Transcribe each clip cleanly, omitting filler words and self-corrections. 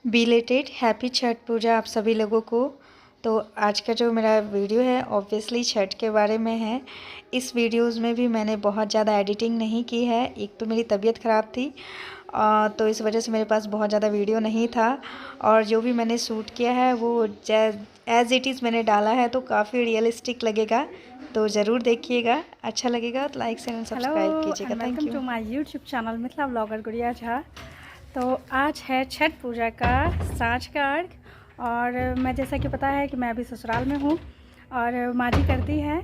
Belated happy Chhath पूजा आप सभी लोगों को। तो आज का जो मेरा वीडियो है ऑब्वियसली छठ के बारे में है। इस वीडियोस में भी मैंने बहुत ज़्यादा एडिटिंग नहीं की है। एक तो मेरी तबीयत ख़राब थी तो इस वजह से मेरे पास बहुत ज़्यादा वीडियो नहीं था, और जो भी मैंने शूट किया है वो एज़ इट इज़ मैंने डाला है, तो काफ़ी रियलिस्टिक लगेगा। तो ज़रूर देखिएगा, अच्छा लगेगा तो लाइक शेयर एंड सब्सक्राइब कीजिएगा। Thank welcome you. To my YouTube channel Mithila blogger Gudiya Jha. तो आज है छठ पूजा का सांझ का अर्घ, और मैं जैसा कि पता है कि मैं अभी ससुराल में हूँ और माँ जी करती हैं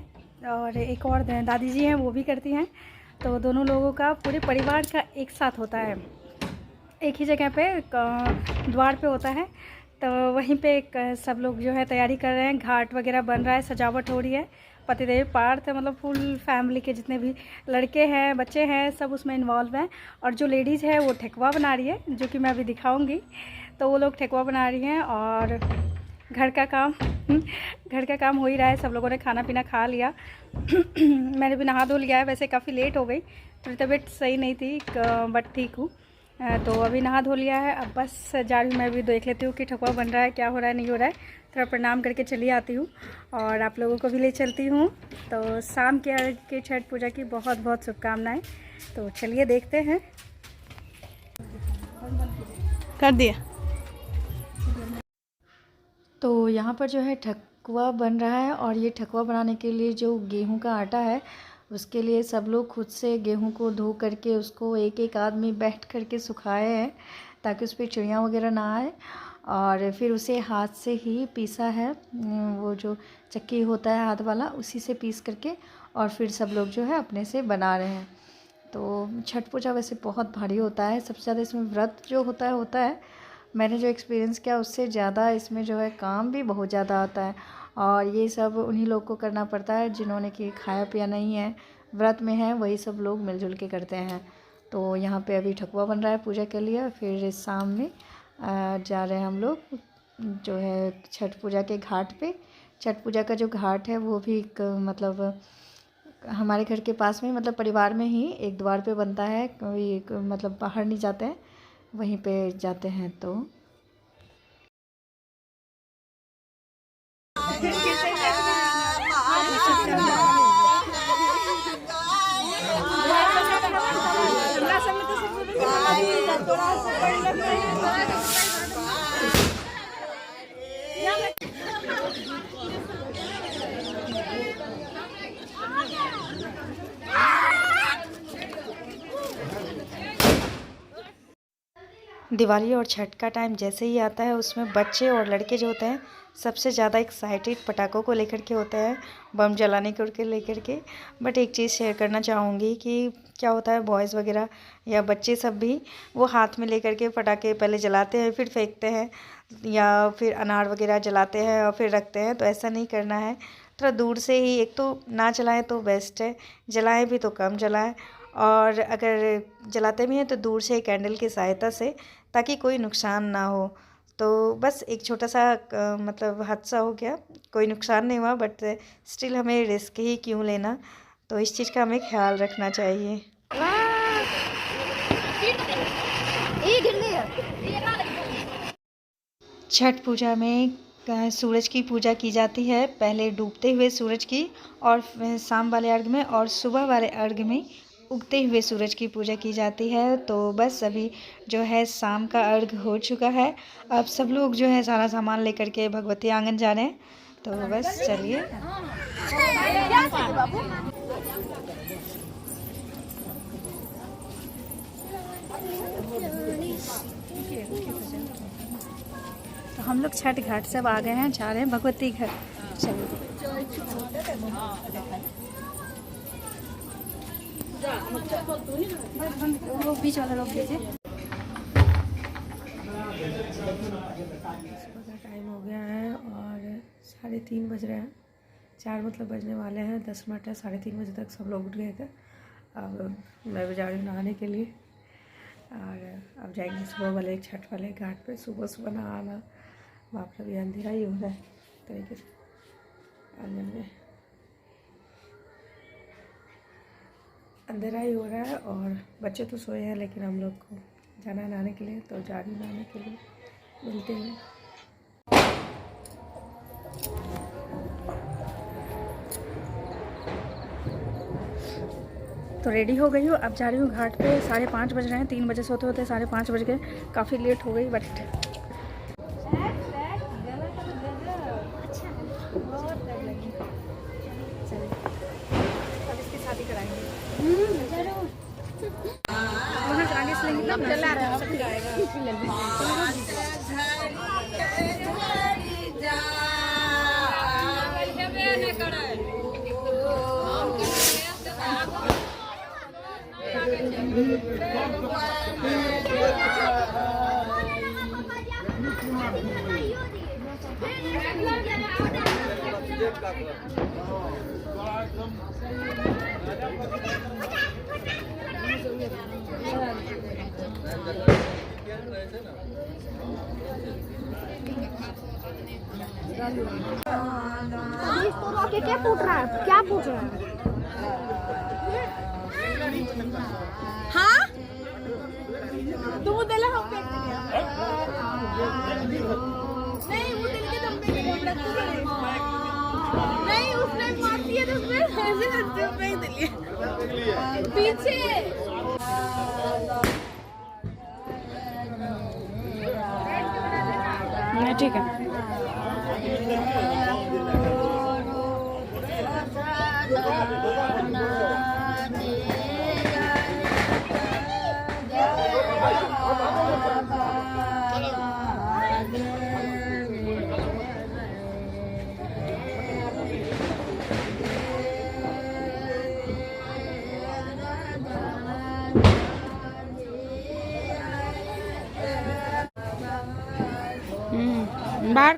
और एक और दादी जी हैं वो भी करती हैं। तो दोनों लोगों का पूरे परिवार का एक साथ होता है, एक ही जगह पे द्वार पे होता है। तो वहीं पे सब लोग जो है तैयारी कर रहे हैं, घाट वगैरह बन रहा है, सजावट हो रही है। पतिदेव पार्थ मतलब फुल फैमिली के जितने भी लड़के हैं बच्चे हैं सब उसमें इन्वॉल्व हैं। और जो लेडीज़ है वो ठेकुआ बना रही है, जो कि मैं अभी दिखाऊंगी। तो वो लोग ठेकुआ बना रही हैं और घर का काम घर का काम हो ही रहा है। सब लोगों ने खाना पीना खा लिया मैंने भी नहा धो लिया है। वैसे काफ़ी लेट हो गई, थोड़ी तबीयत सही नहीं थी बट ठीक हूँ। तो अभी नहा धो लिया है, अब बस जा रही हूँ। मैं भी देख लेती हूँ कि ठकुआ बन रहा है, क्या हो रहा है नहीं हो रहा है। थोड़ा प्रणाम करके चली आती हूँ और आप लोगों को भी ले चलती हूँ। तो शाम के अर्घ की छठ पूजा की बहुत बहुत शुभकामनाएं। तो चलिए देखते हैं। कर दिया। तो यहाँ पर जो है ठकुआ बन रहा है, और ये ठकुआ बनाने के लिए जो गेहूं का आटा है उसके लिए सब लोग खुद से गेहूं को धो करके उसको एक एक आदमी बैठ करके सुखाए हैं ताकि उस पर चिड़िया वगैरह ना आए। और फिर उसे हाथ से ही पीसा है, वो जो चक्की होता है हाथ वाला उसी से पीस करके, और फिर सब लोग जो है अपने से बना रहे हैं। तो छठ पूजा वैसे बहुत भारी होता है, सबसे ज़्यादा इसमें व्रत जो होता है मैंने जो एक्सपीरियंस किया उससे ज़्यादा इसमें जो है काम भी बहुत ज़्यादा आता है। और ये सब उन्हीं लोग को करना पड़ता है जिन्होंने कि खाया पिया नहीं है, व्रत में है, वही सब लोग मिलजुल के करते हैं। तो यहाँ पे अभी ठकुआ बन रहा है पूजा के लिए। फिर शाम में जा रहे हैं हम लोग जो है छठ पूजा के घाट पे। छठ पूजा का जो घाट है वो भी मतलब हमारे घर के पास में, मतलब परिवार में ही एक द्वार पे बनता है, कोई मतलब बाहर नहीं जाते हैं, वहीं पे जाते हैं। तो दिवाली और छठ का टाइम जैसे ही आता है उसमें बच्चे और लड़के जो होते हैं सबसे ज़्यादा एक्साइटेड पटाखों को लेकर के होते हैं, बम जलाने को लेकर के। बट एक चीज़ शेयर करना चाहूँगी कि क्या होता है, बॉयज़ वगैरह या बच्चे सब भी वो हाथ में लेकर के पटाखे पहले जलाते हैं फिर फेंकते हैं, या फिर अनार वगैरह जलाते हैं और फिर रखते हैं। तो ऐसा नहीं करना है, थोड़ा दूर से ही, एक तो ना जलाएं तो बेस्ट है, जलाएं भी तो कम जलाएं, और अगर जलाते भी हैं तो दूर से कैंडल की सहायता से, ताकि कोई नुकसान ना हो। तो बस एक छोटा सा मतलब हादसा हो गया, कोई नुकसान नहीं हुआ, बट स्टिल हमें रिस्क ही क्यों लेना। तो इस चीज़ का हमें ख्याल रखना चाहिए। छठ पूजा में सूरज की पूजा की जाती है, पहले डूबते हुए सूरज की, और शाम वाले अर्घ में और सुबह वाले अर्घ में उगते हुए सूरज की पूजा की जाती है। तो बस अभी जो है शाम का अर्घ हो चुका है, अब सब लोग जो है सारा सामान लेकर के भगवती आंगन जा रहे हैं। तो बस चलिए। तो हम लोग छठ घाट सब आ गए हैं, जा रहे हैं भगवती घर। चलिए वो बीच वाला रोक दीजिए। सुबह का टाइम हो गया है और 3:30 बज रहे हैं, 4 मतलब बजने वाले हैं, 10 मिनट है, 3:30 बजे तक सब लोग उठ गए थे। अब मैं भी जा रही हूँ नहाने के लिए, और अब जाएंगे सुबह वाले छठ वाले घाट पे। सुबह सुबह नहाना, बाप रे, अभी अंधेरा ही हो रहा है तरीके से आंगन में अंधेरा ही हो रहा है, और बच्चे तो सोए हैं लेकिन हम लोग को जाना है नहाने के लिए। तो जा रही हूँ नहाने के लिए, मिलते हैं। तो रेडी हो गई हूँ, अब जा रही हूँ घाट पे। 5:30 बज रहे हैं, 3 बजे सोते होते 5:30 बज गए, काफ़ी लेट हो गई बट अब इसकी शादी कराएंगे। वहाँ आगे से लेंगे तब चला रहा के क्या पूछ रहा है? क्या पूछ रहा है? हाँ दूध हम नहीं वो दिल के दम पे नहीं उसने मारती है तो उसमें ऐसे फेंक दिए पीछे। ठीक है। बाहर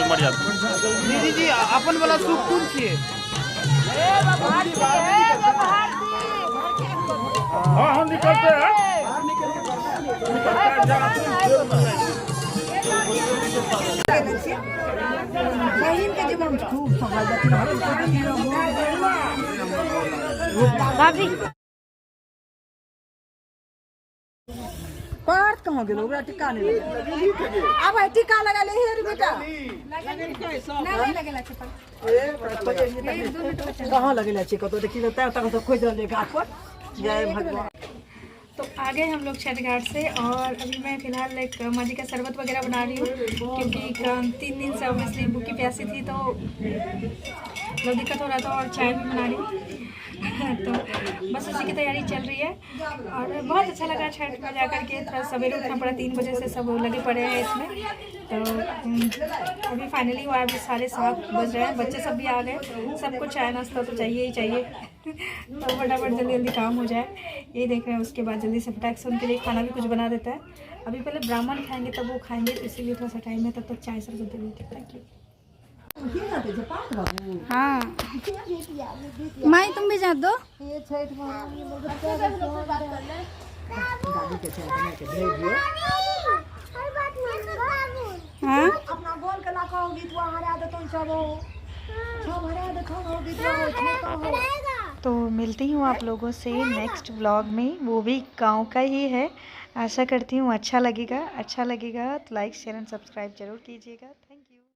दीदी जी अपन वाला सूप कौन छिए? हाँ हम निकलते हैं। पर्स कहाँ गेलो? ओकरा टिका नहीं लगे। अब है टिका लगा ले हे रे बेटा। नहीं लगेला छै पर। कहाँ लगेला छै? कतो देखि त तक तो खोज ले घाट पर। जय भगवान। तो आ गए हम लोग छठ घाट से और अभी मैं फ़िलहाल एक माजी का शरबत वगैरह बना रही हूँ क्योंकि 3 दिन से ऑब्वियसली भूखी प्यासी थी तो मतलब दिक्कत हो रहा था और चाय भी बना रही हूँ। तो बस उसी की तैयारी चल रही है और बहुत अच्छा लगा छठ में जा कर के। थोड़ा सवेरे उठना पड़ा, 3 बजे से सब लगे पड़े हैं इसमें। तो अभी फाइनली हुआ है, अभी 7:30 बज रहे हैं, बच्चे सब भी आ गए, सबको चाय नाश्ता तो चाहिए ही चाहिए। तो फटाफट जल्दी जल्दी काम हो जाए यही देख रहे हैं। उसके बाद जल्दी से फटाक से उनके लिए खाना भी कुछ बना देता है। अभी पहले ब्राह्मण खाएंगे तब वो खाएंगे, तो इसीलिए थोड़ा सा टाइम है, तब तक चाय शरबत दे देती हूँ। Thank you. हाँ माई तुम भी जा दो। हाँ अपना बोल के ला कहो गीत हरा दे तुम सब तो मिलती हूँ आप लोगों से नेक्स्ट व्लॉग में, वो भी गांव का ही है। आशा करती हूँ अच्छा लगेगा तो लाइक शेयर एंड सब्सक्राइब जरूर कीजिएगा। Thank you.